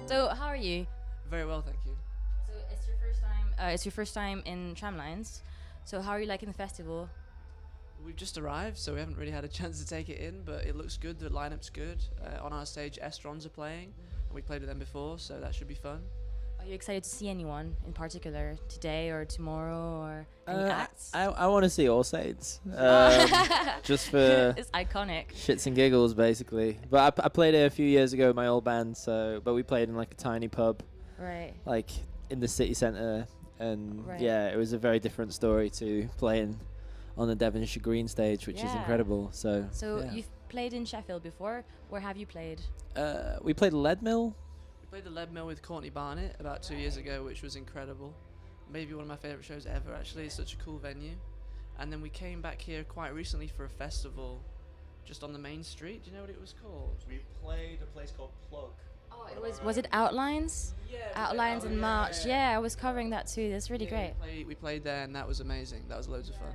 So, how are you? Very well, thank you. So, it's your first time. It's your first time in Tramlines. So, how are you liking the festival? We've just arrived, so we haven't really had a chance to take it in, but it looks good. The lineup's good. On our stage, Estrons are playing, and we played with them before, so that should be fun. Are you excited to see anyone in particular today or tomorrow or any acts? I want to see All Saints, just for It's iconic. shits and giggles, basically. But I played it a few years ago with my old band, but we played in like a tiny pub, Right. like in the city centre, and Right. yeah, it was a very different story to playing on the Devonshire Green stage, which is Yeah. incredible. So yeah. You've played in Sheffield before. Where have you played? We played Lead Mill. We played the Lead Mill with Courtney Barnett about 2 years ago, which was incredible. Maybe one of my favourite shows ever, actually. It's such a cool venue. And then we came back here quite recently for a festival just on the main street. Do you know what it was called? We played a place called Plug. Oh, was it Outlines? Yeah. Outlines in March. Yeah, I was covering that too. That's really great. We played there, and that was amazing. That was loads of fun.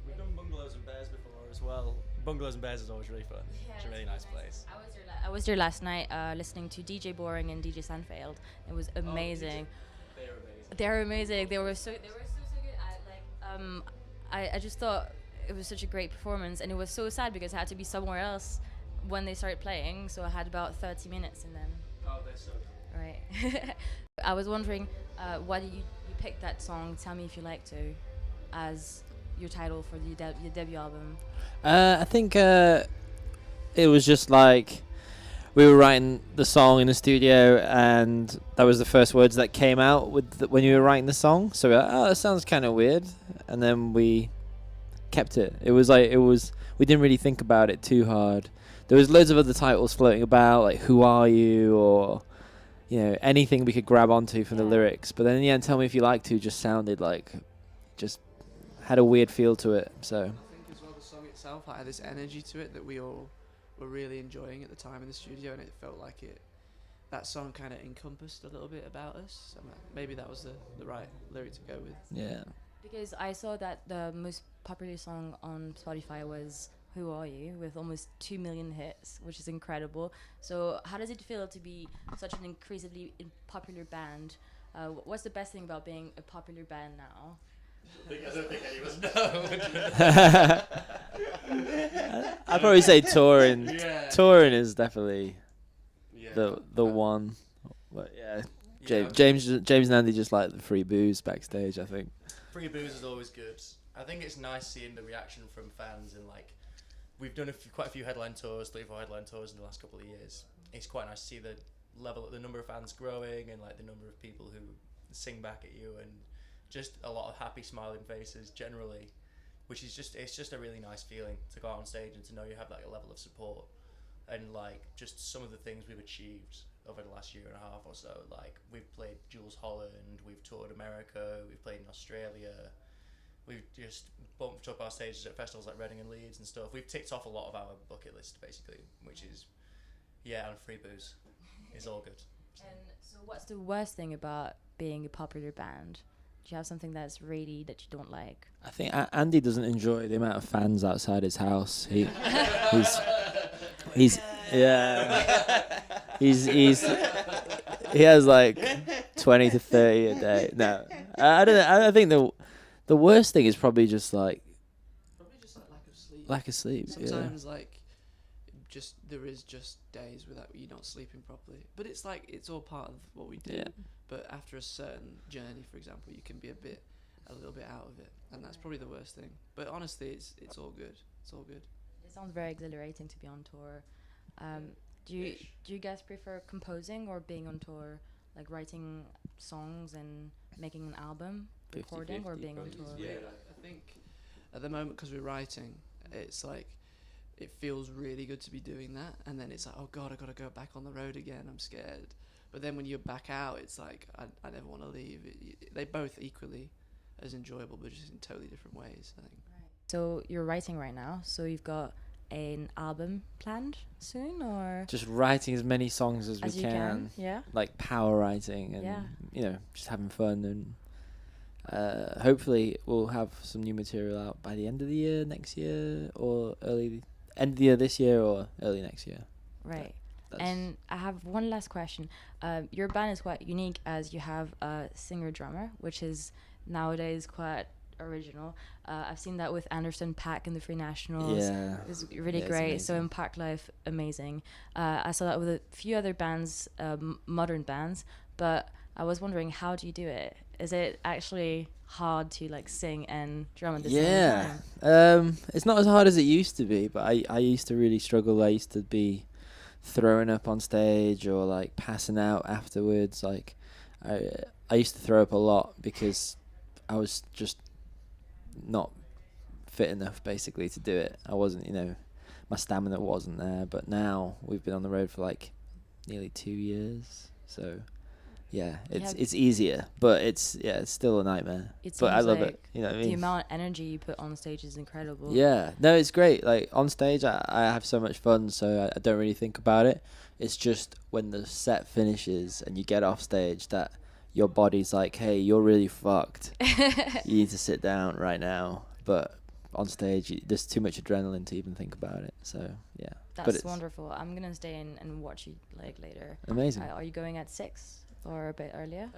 We've done Bungalows and Bears before as well. Bungalows and Bears is always really fun. It's a really nice place. I was there last night listening to DJ Boring and DJ Sanfield. It was amazing. They're amazing. They're amazing. They were so good. I just thought it was such a great performance, and it was so sad because I had to be somewhere else when they started playing. So I had about 30 minutes, and then Oh, they're so good. right. I was wondering why did you pick that song? Tell me if you like to, as your title for your debut album. I think it was just like we were writing the song in the studio, and that was the first words that came out when you were writing the song. So we're like, oh, that sounds kind of weird, and then we kept it. We didn't really think about it too hard. There was loads of other titles floating about, like "Who Are You" or anything we could grab onto from the lyrics. But then in the end, "Tell Me If You Like To" just sounded like just had a weird feel to it. So I think as well the song itself had this energy to it that we all were really enjoying at the time in the studio, and it felt like that song kind of encompassed a little bit about us. Maybe that was the right lyric to go with. yeah. Because I saw that the most popular song on Spotify was "Who Are You" with almost 2 million hits, which is incredible. So how does it feel to be such an increasingly popular band? What's the best thing about being a popular band now? I don't think any of us know. I'd probably say touring. Yeah. Touring is definitely Yeah. the one. But yeah, Yeah. James and Andy just like the free booze backstage, I think. Free booze is always good. I think it's nice seeing the reaction from fans, and like we've done quite a few headline tours, 3 or 4 headline tours in the last couple of years. It's quite nice to see the number of fans growing, and like the number of people who sing back at you, and just a lot of happy, smiling faces generally, which is it's just a really nice feeling to go out on stage and to know you have like a level of support, and like just some of the things we've achieved over the last year and a half or so. Like we've played Jules Holland, we've toured America, we've played in Australia, we've just bumped up our stages at festivals like Reading and Leeds and stuff. We've ticked off a lot of our bucket list basically, which is and free booze is all good. And so what's the worst thing about being a popular band? Do you have something that you don't like? I think Andy doesn't enjoy the amount of fans outside his house. He's he has like 20 to 30 a day. No, I don't know. I think the worst thing is probably just like Probably just like lack of sleep. lack of sleep. Sometimes there is just days without you not sleeping properly, but it's like it's all part of what we do. Yeah. But after a certain journey, for example, you can be a little bit out of it, and that's probably the worst thing. But honestly, it's all good. It's all good. It sounds very exhilarating to be on tour. Do you guys prefer composing or being on tour, like writing songs and making an album, recording, or being on tour? Yeah, I think at the moment, because we're writing, it's like it feels really good to be doing that, and then it's like, oh god, I gotta go back on the road again. I'm scared. But then when you're back out, it's like I never want to leave. They both equally as enjoyable, but just in totally different ways, I think. Right. So you're writing right now. So you've got an album planned soon, or Just writing as many songs as we you can? Yeah. like power writing, and just having fun, and hopefully we'll have some new material out by the end of the year next year, or end of the year this year, or early next year. Right. And I have one last question. Your band is quite unique as you have a singer-drummer, which is nowadays quite original. I've seen that with Anderson .Paak in the Free Nationals. Yeah. It was really Yeah, it's great. So amazing. in Park Life, amazing. I saw that with a few other bands, modern bands, but I was wondering, how do you do it? Is it actually hard to like sing and drum at the same time? It's not as hard as it used to be, but I used to really struggle. I used to be throwing up on stage or like passing out afterwards. Like I used to throw up a lot because I was just not fit enough basically to do it. I wasn't, my stamina wasn't there. But now we've been on the road for like nearly 2 years, so yeah, it's easier, but it's still a nightmare. But I love it. You know what I mean? The amount of energy you put on stage is incredible. Yeah, no, it's great. Like on stage, I have so much fun, so I don't really think about it. It's just when the set finishes and you get off stage that your body's like, hey, you're really fucked. You need to sit down right now. But on stage, there's too much adrenaline to even think about it. So yeah, That's wonderful. I'm gonna stay in and watch you like later. Amazing. Are you going at 6 or a bit earlier?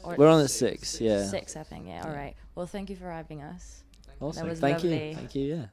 Or We're on at 6. Yeah. 6, I think. Yeah. All right. Well, thank you for having us. Awesome. That was Thank lovely. you. Thank you. Yeah.